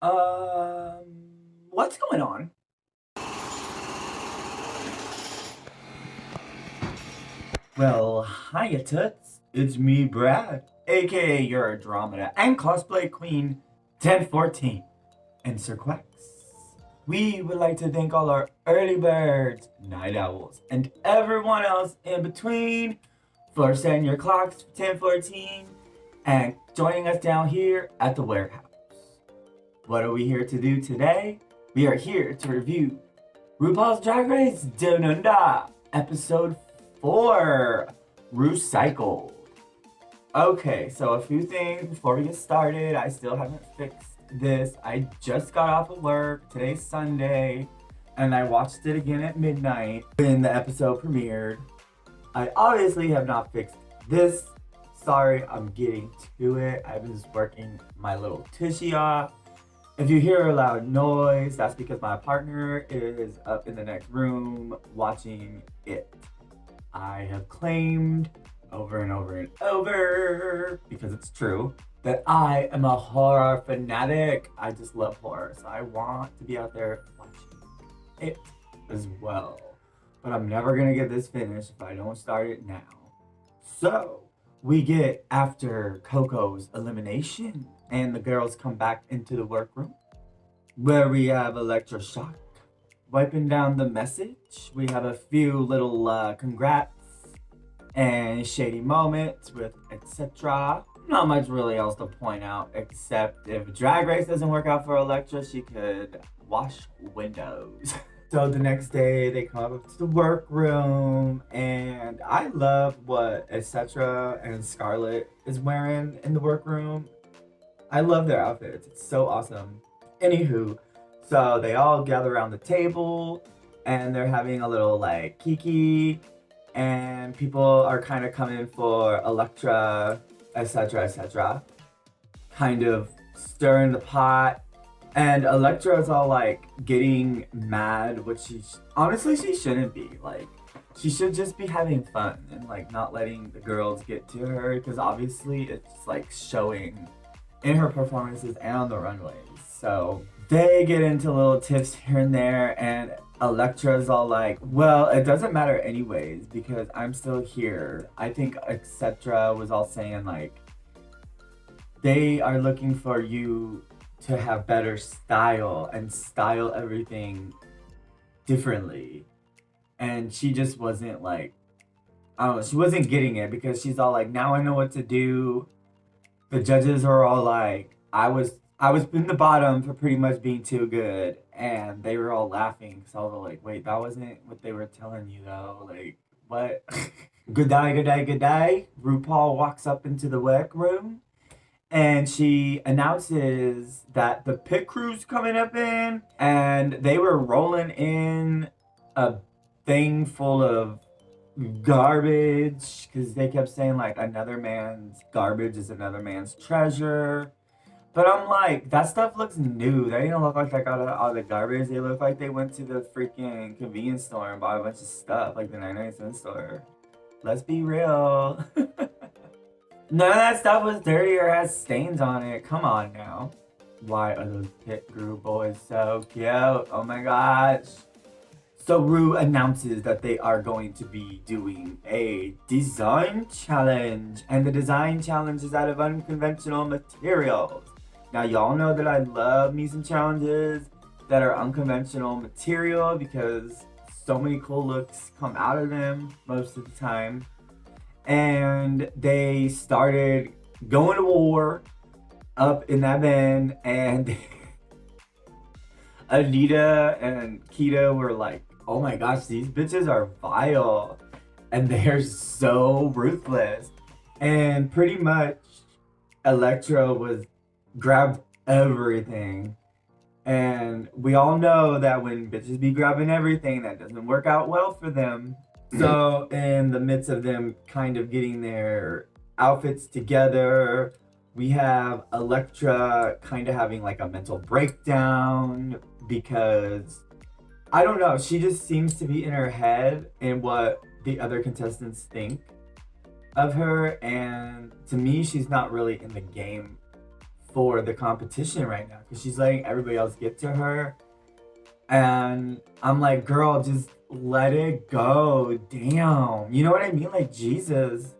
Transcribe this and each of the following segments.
What's going on? Well, hiya Toots. It's me, Brad, aka your Andromeda and cosplay queen 1014, and Sir Quacks. We would like to thank all our early birds, night owls, and everyone else in between for setting your clocks for 1014 and joining us down here at the Warehouse. What are we here to do today? We are here to review RuPaul's Drag Race Down Under, episode 4, Recycled. Okay, so a few things before we get started. I still haven't fixed this. I just got off of work. Today's Sunday, and I watched it again at midnight when the episode premiered. I obviously have not fixed this. Sorry, I'm getting to it. I was working my little tushy off. If you hear a loud noise, that's because my partner is up in the next room watching it. I have claimed over and over and over, because it's true, that I am a horror fanatic. I just love horror, so I want to be out there watching it as well. But I'm never gonna get this finished if I don't start it now. So, we get after Coco's elimination, and the girls come back into the workroom, where we have Electroshock wiping down the message. We have a few little congrats and shady moments with etc. Not much really else to point out, except if Drag Race doesn't work out for Electra, she could wash windows. So the next day, they come up to the workroom, and I love what etc. and Scarlett is wearing in the workroom. I love their outfits. It's so awesome. Anywho, so they all gather around the table, and they're having a little like kiki, and people are kind of coming for Electra, etc., etc. Kind of stirring the pot. And Electra's all like getting mad, which honestly she shouldn't be. Like, she should just be having fun and like not letting the girls get to her, because obviously it's like showing in her performances and on the runways. So they get into little tiffs here and there, and Electra's all like, well, it doesn't matter anyways because I'm still here. I think etc. was all saying like, they are looking for you to have better style and style everything differently. And she just wasn't like, I don't know, she wasn't getting it, because she's all like, now I know what to do. The judges are all like, I was in the bottom for pretty much being too good, and they were all laughing. So I was like, wait, that wasn't what they were telling you though. Like, what? Good day, good day, good day. RuPaul walks up into the workroom, and she announces that the pit crew's coming up in, and they were rolling in a thing full of garbage, because they kept saying like, another man's garbage is another man's treasure. But I'm like, that stuff looks new. They don't look like they got all the garbage. They look like they went to the freaking convenience store and bought a bunch of stuff, like the 99-cent store. Let's be real. None of that stuff was dirty or has stains on it. Come on now. Why are those pit crew boys so cute? Oh my gosh. So Ru announces that they are going to be doing a design challenge. And the design challenge is out of unconventional materials. Now y'all know that I love me some challenges that are unconventional material, because so many cool looks come out of them most of the time. And they started going to war up in that bin, and Anita and Kita were like, oh my gosh, these bitches are vile and they're so ruthless. And pretty much Electra was grabbed everything. And we all know that when bitches be grabbing everything, that doesn't work out well for them. So in the midst of them kind of getting their outfits together, we have Electra kind of having like a mental breakdown, because I don't know, she just seems to be in her head and what the other contestants think of her, and to me she's not really in the game for the competition right now because she's letting everybody else get to her. And I'm like, girl, just let it go. Damn. You know what I mean? Like, Jesus.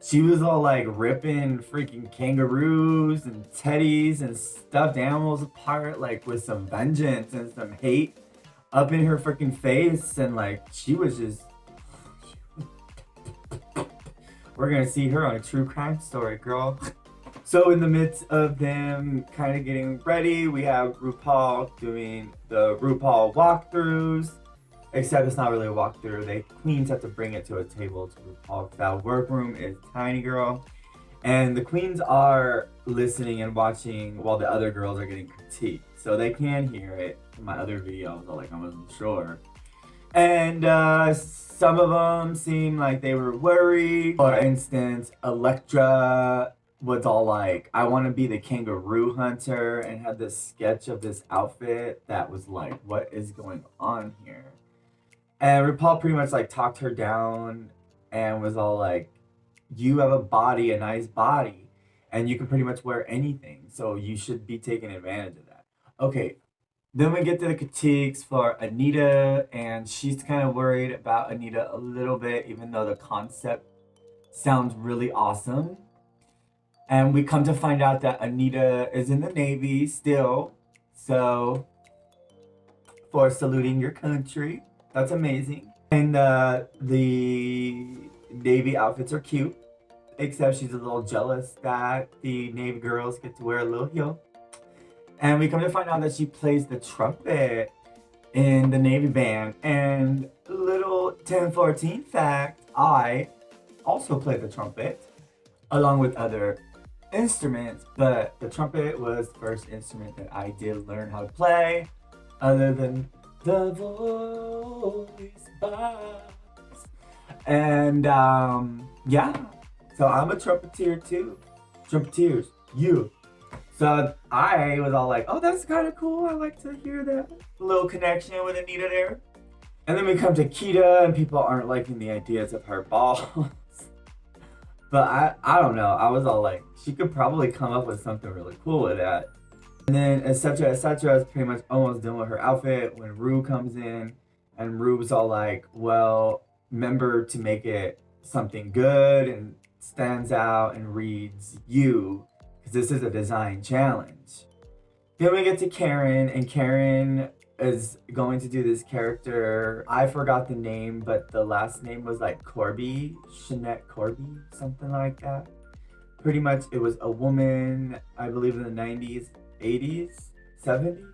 She was all like ripping freaking kangaroos and teddies and stuffed animals apart, like with some vengeance and some hate up in her freaking face. And like, she was just. We're gonna see her on a true crime story, girl. So in the midst of them kind of getting ready, we have RuPaul doing the RuPaul walkthroughs. Except it's not really a walkthrough. They queens have to bring it to a table to RuPaul. That workroom is tiny, girl. And the queens are listening and watching while the other girls are getting critiqued. So they can hear it. In my other videos, like I wasn't sure. And some of them seem like they were worried. For instance, Electra was all like, I want to be the kangaroo hunter, and had this sketch of this outfit that was like, what is going on here? And RuPaul pretty much like talked her down and was all like, you have a body, a nice body, and you can pretty much wear anything. So you should be taking advantage of that. Okay, then we get to the critiques for Anita, and she's kind of worried about Anita a little bit, even though the concept sounds really awesome. And we come to find out that Anita is in the Navy still. So, for saluting your country. That's amazing. And the Navy outfits are cute, except she's a little jealous that the Navy girls get to wear a little heel. And we come to find out that she plays the trumpet in the Navy band. And little 1014 fact, I also play the trumpet along with other instruments, but the trumpet was the first instrument that I did learn how to play, other than the voice box. And yeah, so I'm a trumpeter too. Trumpeters, you. So I was all like, oh, that's kind of cool. I like to hear that little connection with Anita there. And then we come to Kita, and people aren't liking the ideas of her balls. But I don't know. I was all like, she could probably come up with something really cool with that. And then etc. etc. is pretty much almost done with her outfit when Ru comes in, and Ru's all like, well, remember to make it something good and stands out and reads you, because this is a design challenge. Then we get to Karen, and Karen is going to do this character. I forgot the name, but the last name was like Corby, Shanette Corby, something like that. Pretty much it was a woman, I believe in the 90s, 80s, 70s,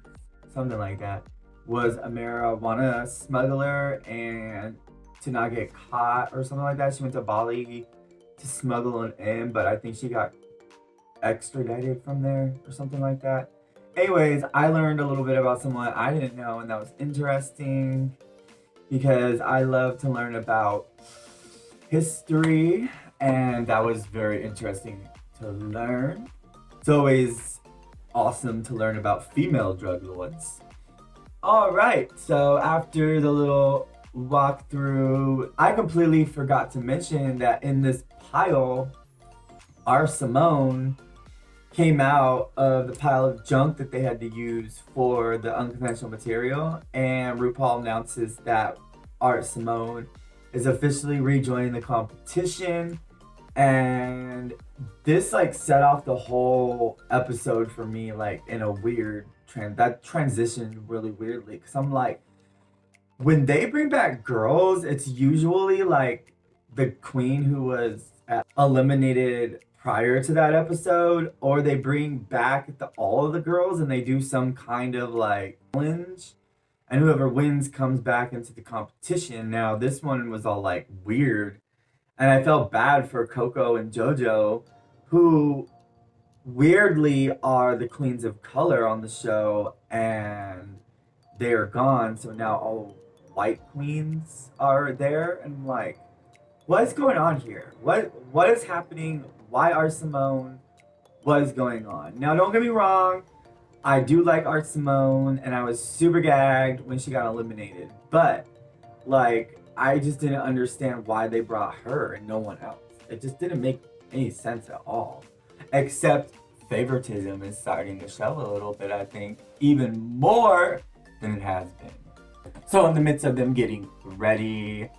something like that, was a marijuana smuggler, and to not get caught or something like that, she went to Bali to smuggle it in, but I think she got extradited from there or something like that. Anyways, I learned a little bit about someone I didn't know, and that was interesting because I love to learn about history, and that was very interesting to learn. It's always awesome to learn about female drug lords. All right, so after the little walkthrough, I completely forgot to mention that in this pile, our Simone came out of the pile of junk that they had to use for the unconventional material, and RuPaul announces that Art Simone is officially rejoining the competition. And this like set off the whole episode for me, like in a weird that transitioned really weirdly, because I'm like, when they bring back girls, it's usually like the queen who was eliminated prior to that episode, or they bring back all of the girls and they do some kind of like challenge, and whoever wins comes back into the competition. Now this one was all like weird, and I felt bad for Coco and JoJo, who weirdly are the queens of color on the show, and they are gone, so now all white queens are there, and I'm like, what is going on here? What is happening? Why Art Simone? What is going on? Now, don't get me wrong, I do like Art Simone, and I was super gagged when she got eliminated. But, like, I just didn't understand why they brought her and no one else. It just didn't make any sense at all. Except favoritism is starting to show a little bit, I think, even more than it has been. So in the midst of them getting ready,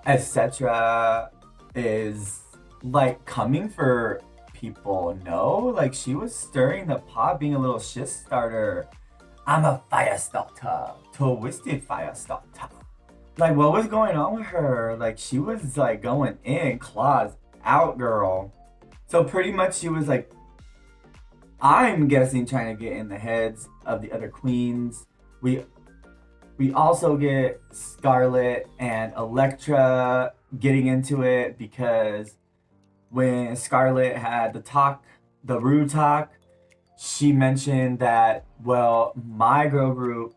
etc., is like coming for people. No, like she was stirring the pot, being a little shit starter. I'm a fire starter, twisted fire starter. Like, what was going on with her? Like, she was like going in, claws out, girl. So pretty much she was like, I'm guessing, trying to get in the heads of the other queens. We also get Scarlett and Elektra getting into it because when Scarlett had the Rue talk, she mentioned that, well, my girl group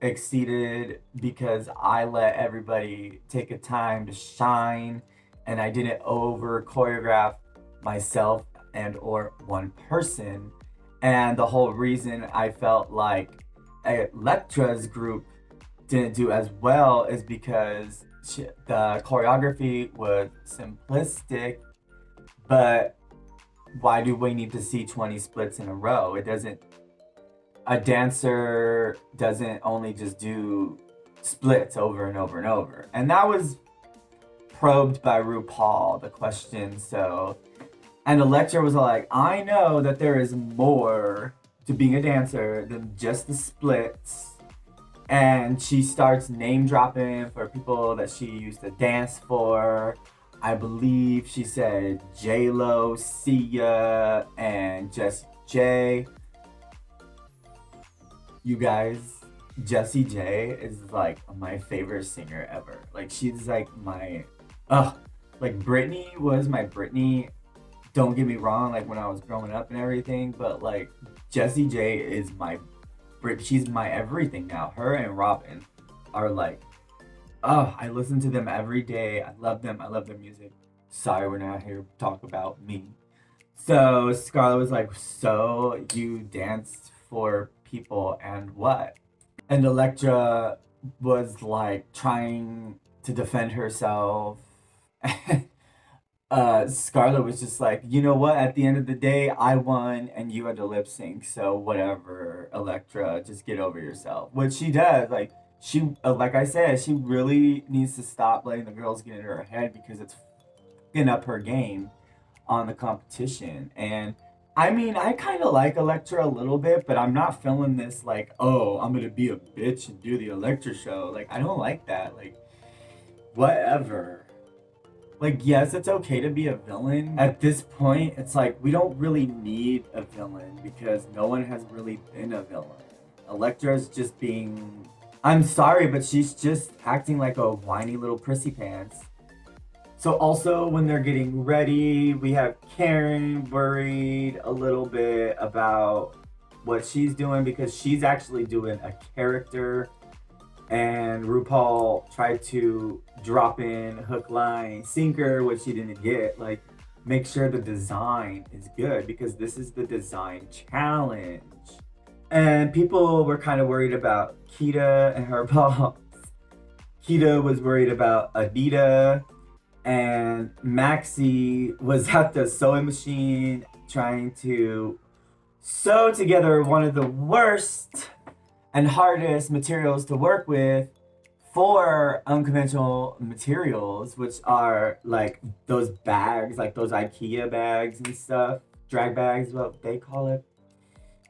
exceeded because I let everybody take a time to shine and I didn't over choreograph myself and or one person. And the whole reason I felt like Elektra's group didn't do as well is because the choreography was simplistic, but why do we need to see 20 splits in a row? A dancer doesn't only just do splits over and over and over. And that was probed by Rupaul, the question. So, and Elektra was like, I know that there is more to being a dancer than just the splits. And she starts name dropping for people that she used to dance for. I believe she said J-Lo, Sia, and Jessie J. You guys, Jessie J is like my favorite singer ever. Like, she's like like Britney was my Britney. Don't get me wrong, like when I was growing up and everything, but like Jessie J is she's my everything now. Her and Robin are like, I listen to them every day. I love them. I love their music. Sorry, we're not here to talk about me. So Scarlett was like, so you danced for people and what? And Elektra was like trying to defend herself. Scarlett was just like, you know what? At the end of the day, I won and you had to lip sync. So whatever, Elektra, just get over yourself. Which she does. Like like I said, she really needs to stop letting the girls get in her head because it's fucking up her game on the competition. And I mean, I kind of like Elektra a little bit, but I'm not feeling this like, oh, I'm gonna be a bitch and do the Elektra show. Like, I don't like that. Like, whatever. Like, yes, it's okay to be a villain. At this point, it's like, we don't really need a villain because no one has really been a villain. Elektra's just being... I'm sorry, but she's just acting like a whiny little prissy pants. So also, when they're getting ready, we have Karen worried a little bit about what she's doing because she's actually doing a character. And Rupaul tried to drop in hook, line, sinker, which she didn't get. Like, make sure the design is good because this is the design challenge. And people were kind of worried about Kita and her boss. Kita was worried about Anita. And Maxie was at the sewing machine trying to sew together one of the worst and hardest materials to work with for unconventional materials, which are like those bags, like those IKEA bags and stuff. Drag bags is what they call it.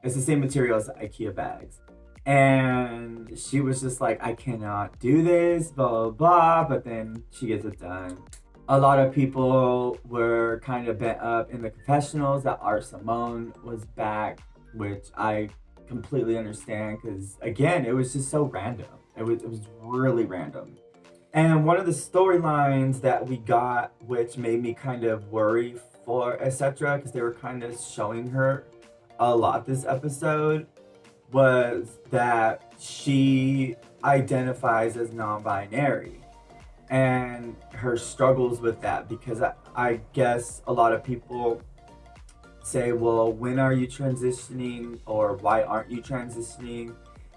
It's the same material as the IKEA bags. And she was just like, I cannot do this, blah, blah, blah. But then she gets it done. A lot of people were kind of bent up in the confessionals that our Simone was back, which I completely understand because, again, it was just so random. It was really random. And one of the storylines that we got, which made me kind of worry for etc., because they were kind of showing her a lot this episode, was that she identifies as non-binary and her struggles with that, because I guess a lot of people say, well, when are you transitioning, or why aren't you transitioning?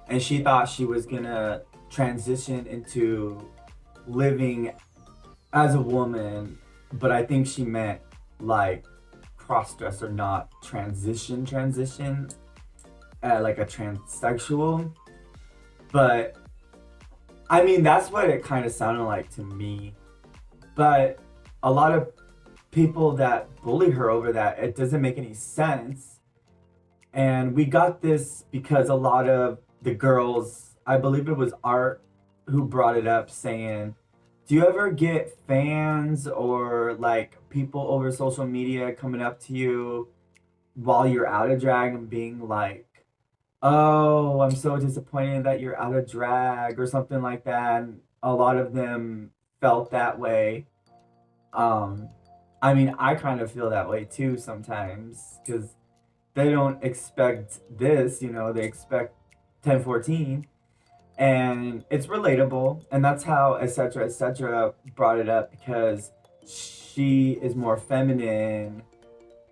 And she thought she was gonna transition into living as a woman, but I think she meant like cross-dress or not transition, like a transsexual. But I mean, that's what it kind of sounded like to me. But a lot of people that bully her over that, it doesn't make any sense. And we got this because a lot of the girls, I believe it was Art who brought it up, saying, do you ever get fans or like people over social media coming up to you while you're out of drag and being like, oh, I'm so disappointed that you're out of drag or something like that? And a lot of them felt that way. I mean, I kind of feel that way too sometimes because they don't expect this, you know, they expect 1014, and it's relatable. And that's how etc brought it up, because she is more feminine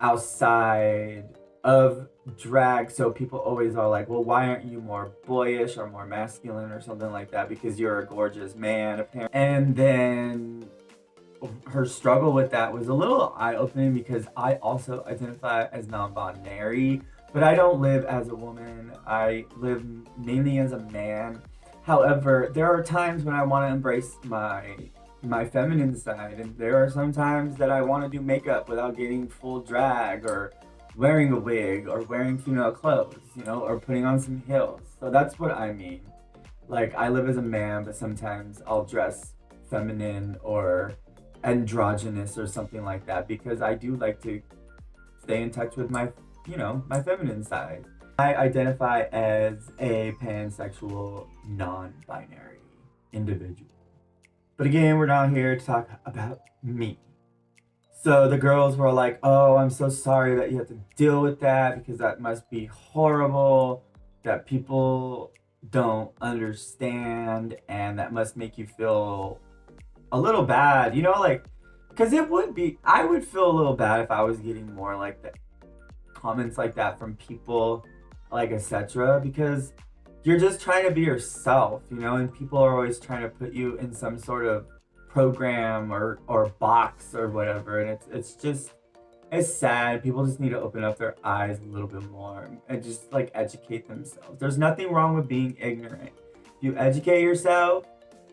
outside of drag, so people always are like, well, why aren't you more boyish or more masculine or something like that, because you're a gorgeous man apparently. And then her struggle with that was a little eye-opening, because I also identify as non-binary, but I don't live as a woman. I live mainly as a man. However, there are times when I want to embrace my feminine side, and there are some times that I want to do makeup without getting full drag, or wearing a wig, or wearing female clothes, you know, or putting on some heels. So that's what I mean. Like, I live as a man, but sometimes I'll dress feminine or androgynous or something like that, because I do like to stay in touch with my, you know, my feminine side. I identify as a pansexual, non-binary individual. But again, we're not here to talk about me. So the girls were like, oh, I'm so sorry that you have to deal with that, because that must be horrible, that people don't understand, and that must make you feel a little bad, you know, like, because it would be, I would feel a little bad if I was getting more like the comments like that from people, like etc., because you're just trying to be yourself, you know, and people are always trying to put you in some sort of program or box or whatever, and it's just, it's sad. People just need to open up their eyes a little bit more and just like educate themselves. There's nothing wrong with being ignorant. If you educate yourself,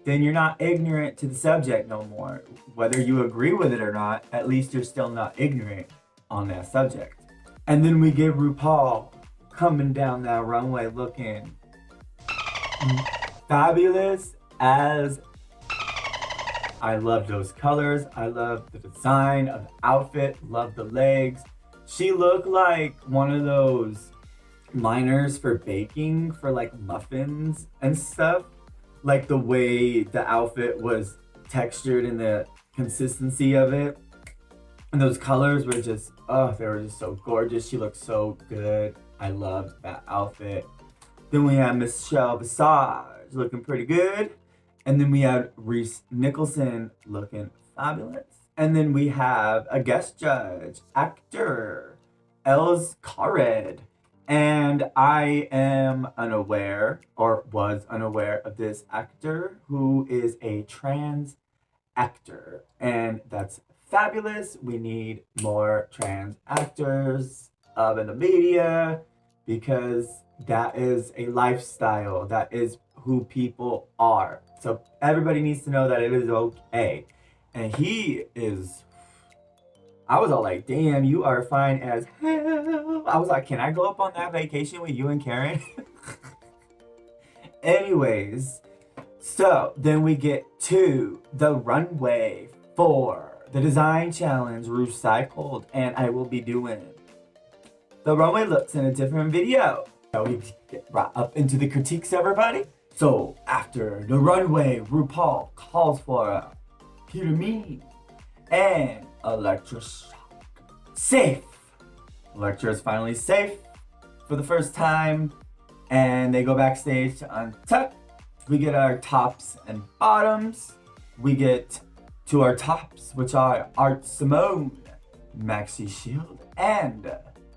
then you're not ignorant to the subject no more. Whether you agree with it or not, at least you're still not ignorant on that subject. And then we get Rupaul coming down that runway looking fabulous as, I love those colors. I love the design of the outfit. Love the legs. She looked like one of those liners for baking for like muffins and stuff. Like the way the outfit was textured and the consistency of it. And those colors were just, oh, they were just so gorgeous. She looked so good. I loved that outfit. Then we had Michelle Visage looking pretty good. And then we had Reese Nicholson looking fabulous. And then we have a guest judge, actor, Els Khaled. And I am unaware, or was unaware, of this actor who is a trans actor. And that's fabulous. We need more trans actors in the media, because that is a lifestyle. That is who people are. So everybody needs to know that it is okay. And he is, I was all like, damn, you are fine as hell. I was like, can I go up on that vacation with you and Karen? Anyways, so then we get to the runway for the design challenge recycled, and I will be doing the runway looks in a different video. So we get right up into the critiques, everybody. So after the runway, Rupaul calls for a ketamine and electroshock. Safe. Electra is finally safe for the first time, and they go backstage to untuck. We get our tops and bottoms. We get to our tops, which are Art Simone, Maxie Shield, and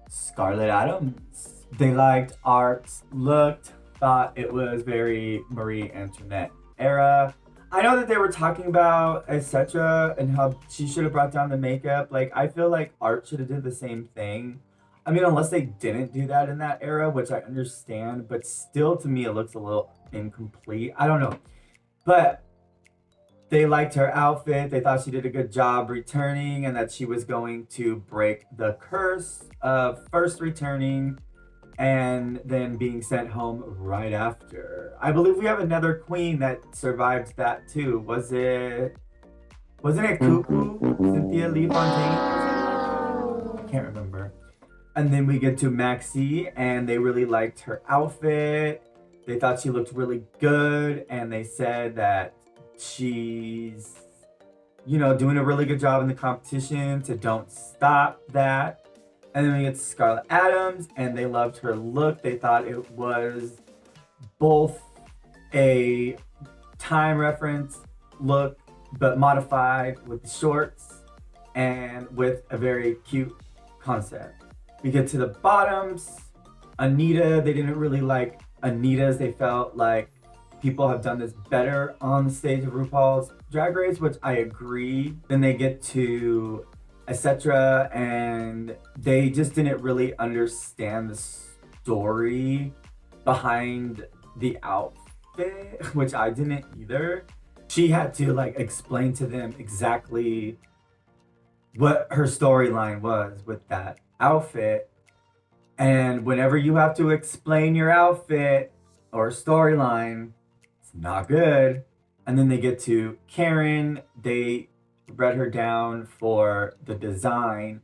Scarlett Adams. They liked Art's look, thought it was very Marie Antoinette era. I know that they were talking about etc. and how she should have brought down the makeup. Like I feel like art should have did the same thing. I mean, unless they didn't do that in that era, which I understand, but still to me it looks a little incomplete. I don't know. But they liked her outfit. They thought she did a good job returning and that she was going to break the curse of first returning and then being sent home right after. I believe we have another queen that survived that too. Wasn't it Cuckoo? Cynthia Lee Fontaine? I can't remember. And then we get to Maxie and they really liked her outfit. They thought she looked really good and they said that she's, you know, doing a really good job in the competition to don't stop that. And then we get to Scarlett Adams, and they loved her look. They thought it was both a time reference look, but modified with the shorts and with a very cute concept. We get to the bottoms. Anita, they didn't really like Anita's. They felt like people have done this better on the stage of RuPaul's Drag Race, which I agree. Then they get to etc. and they just didn't really understand the story behind the outfit, which I didn't either. She had to like explain to them exactly what her storyline was with that outfit. And whenever you have to explain your outfit or storyline, it's not good. And then they get to Karen. They read her down for the design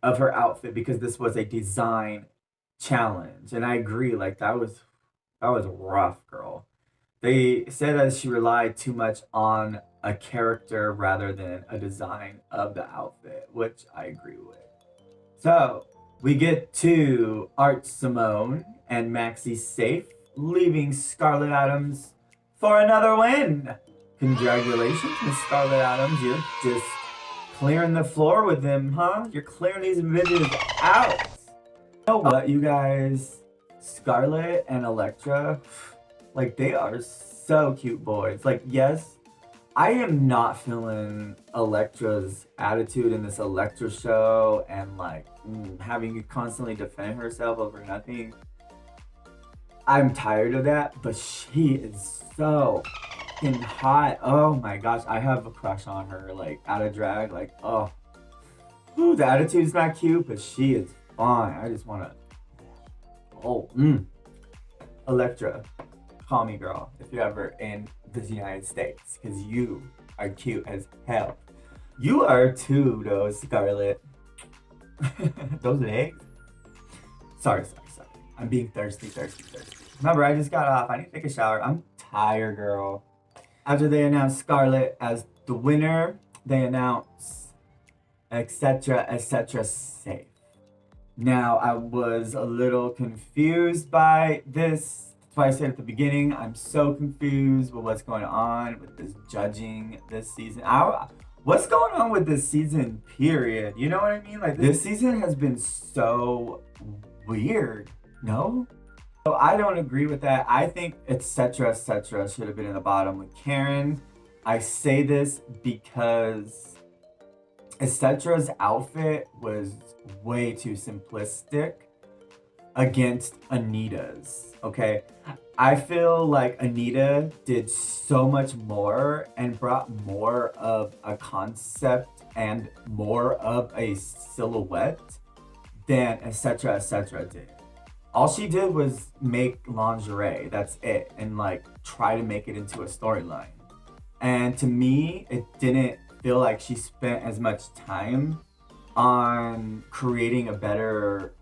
of her outfit because this was a design challenge. And I agree, like that was rough, girl. They said that she relied too much on a character rather than a design of the outfit, which I agree with. So we get to Art Simone and Maxie safe, leaving Scarlett Adams for another win. Congratulations, Miss Scarlett Adams. You're just clearing the floor with them, huh? You're clearing these midgets out. You know what, you guys? Scarlett and Electra, like, they are so cute boys. Like, yes, I am not feeling Electra's attitude in this Electra show and, like, having to constantly defend herself over nothing. I'm tired of that, but she is so fucking hot. Oh my gosh, I have a crush on her, like, out of drag. Like, oh. Ooh, the attitude's not cute, but she is fine. I just want to... Oh, Electra, call me, girl, if you're ever in the United States, because you are cute as hell. You are too, though, Scarlett. Those legs. Sorry. I'm being thirsty. Remember, I just got off. I need to take a shower. I'm tired, girl. After they announced Scarlett as the winner, they announced etc. safe. Now, I was a little confused by this. That's why I said at the beginning, I'm so confused with what's going on with this judging this season. What's going on with this season, period? You know what I mean? Like, this season has been so weird, no? So I don't agree with that. I think etc. should have been in the bottom with Karen. I say this because etc's outfit was way too simplistic against Anita's, okay? I feel like Anita did so much more and brought more of a concept and more of a silhouette than etc. did. All she did was make lingerie, that's it, and like try to make it into a storyline. And to me, it didn't feel like she spent as much time on creating a better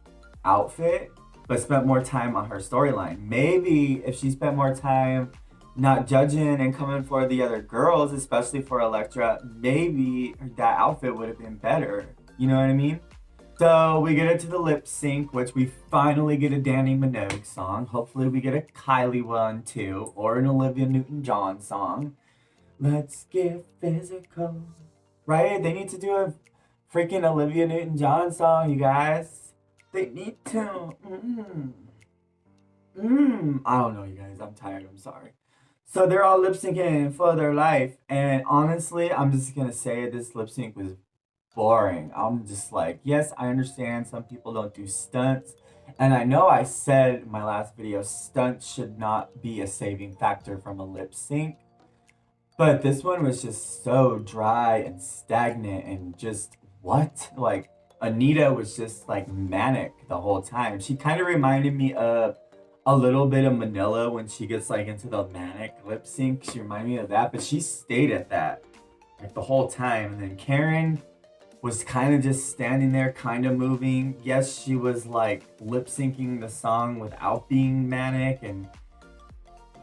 outfit, but spent more time on her storyline. Maybe if she spent more time not judging and coming for the other girls, especially for Electra, maybe that outfit would have been better. You know what I mean? So we get into the lip sync, which we finally get a Danny Minogue song. Hopefully we get a Kylie one too, or an Olivia Newton-John song. Let's get physical. Right? They need to do a freaking Olivia Newton-John song, you guys. They need to. I don't know, you guys. I'm tired. I'm sorry. So they're all lip syncing for their life. And honestly, I'm just gonna say this lip sync was boring. I'm just like, yes, I understand some people don't do stunts. And I know I said in my last video, stunts should not be a saving factor from a lip sync. But this one was just so dry and stagnant and just what? Like Anita was just like manic the whole time. She kind of reminded me of a little bit of Manila when she gets like into the manic lip sync. She reminded me of that, but she stayed at that like the whole time. And then Karen was kind of just standing there, kind of moving. Yes, she was like lip syncing the song without being manic and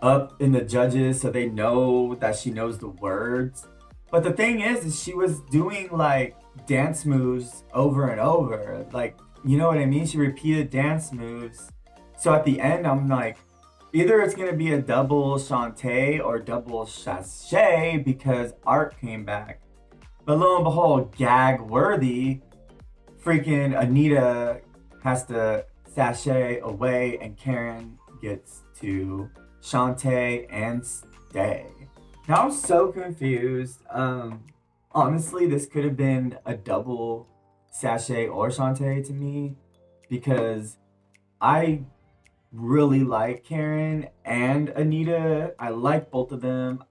up in the judges so they know that she knows the words. But the thing is she was doing like dance moves over and over. Like, you know what I mean? She repeated dance moves. So at the end, I'm like, either it's gonna be a double Shantae or double sachet because Art came back. But lo and behold, gag worthy, freaking Anita has to sashay away and Karen gets to Shantae and stay. Now I'm so confused. Honestly, this could have been a double sachet or Shantae to me because I really like Karen and Anita. I like both of them.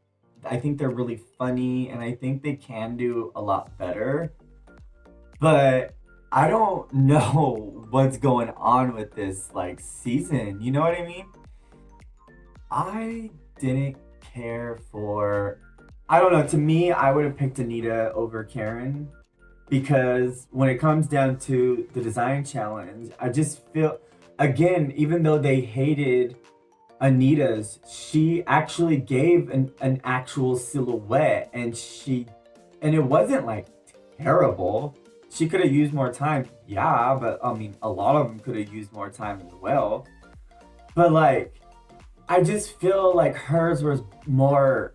I think they're really funny and I think they can do a lot better. But I don't know what's going on with this like season. You know what I mean? I didn't care for, I don't know, to me, I would have picked Anita over Karen because when it comes down to the design challenge, I just feel, again, even though they hated Anita's, she actually gave an actual silhouette and it wasn't like terrible. She could have used more time, yeah, but I mean, a lot of them could have used more time as well. But like, I just feel like hers was more,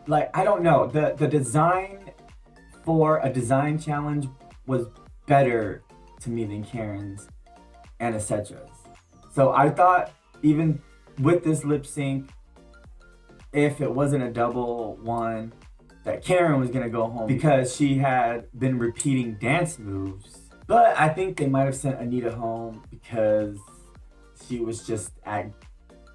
like, I don't know, the design for a design challenge was better to me than Karen's and Acetra's. So I thought even with this lip sync, if it wasn't a double one, that Karen was gonna go home because she had been repeating dance moves. But I think they might have sent Anita home because she was just at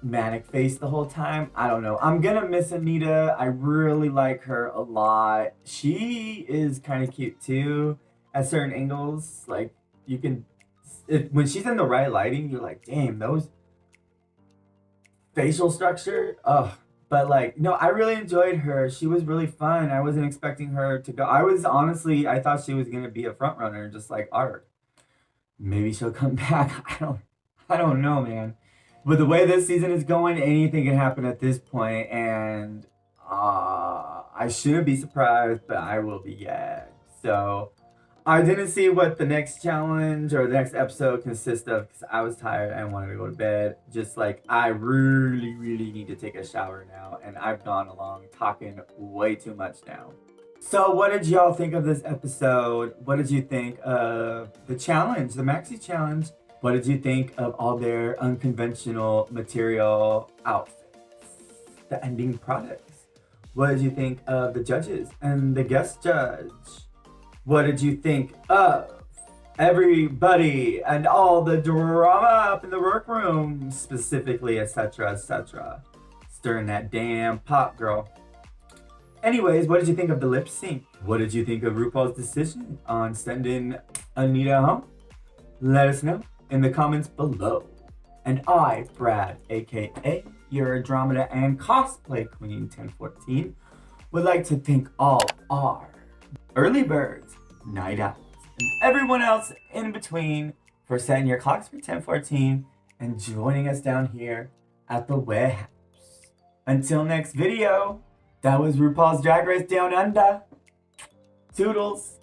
manic face the whole time. I don't know. I'm gonna miss Anita. I really like her a lot. She is kind of cute too at certain angles. Like you can, when she's in the right lighting, you're like, damn, those facial structure. Ugh. But like, no, I really enjoyed her. She was really fun. I wasn't expecting her to go. I thought she was gonna be a front runner, just like Art. Maybe she'll come back. I don't know, man. But the way this season is going, anything can happen at this point, and I shouldn't be surprised, but I will be, yeah. So I didn't see what the next challenge or the next episode consists of because I was tired and wanted to go to bed. Just like I really, really need to take a shower now, and I've gone along talking way too much now. So what did y'all think of this episode? What did you think of the challenge, the Maxie challenge? What did you think of all their unconventional material outfits, the ending products? What did you think of the judges and the guest judge? What did you think of everybody and all the drama up in the workroom, specifically, etc., etc.? Stirring that damn pot, girl. Anyways, what did you think of the lip sync? What did you think of RuPaul's decision on sending Anita home? Let us know in the comments below. And I, Brad, aka your Andromeda and Cosplay Queen 1014, would like to thank all our early birds, night owls, and everyone else in between for setting your clocks for 1014 and joining us down here at the Warehaus. Until next video, that was RuPaul's Drag Race Down Under. Toodles.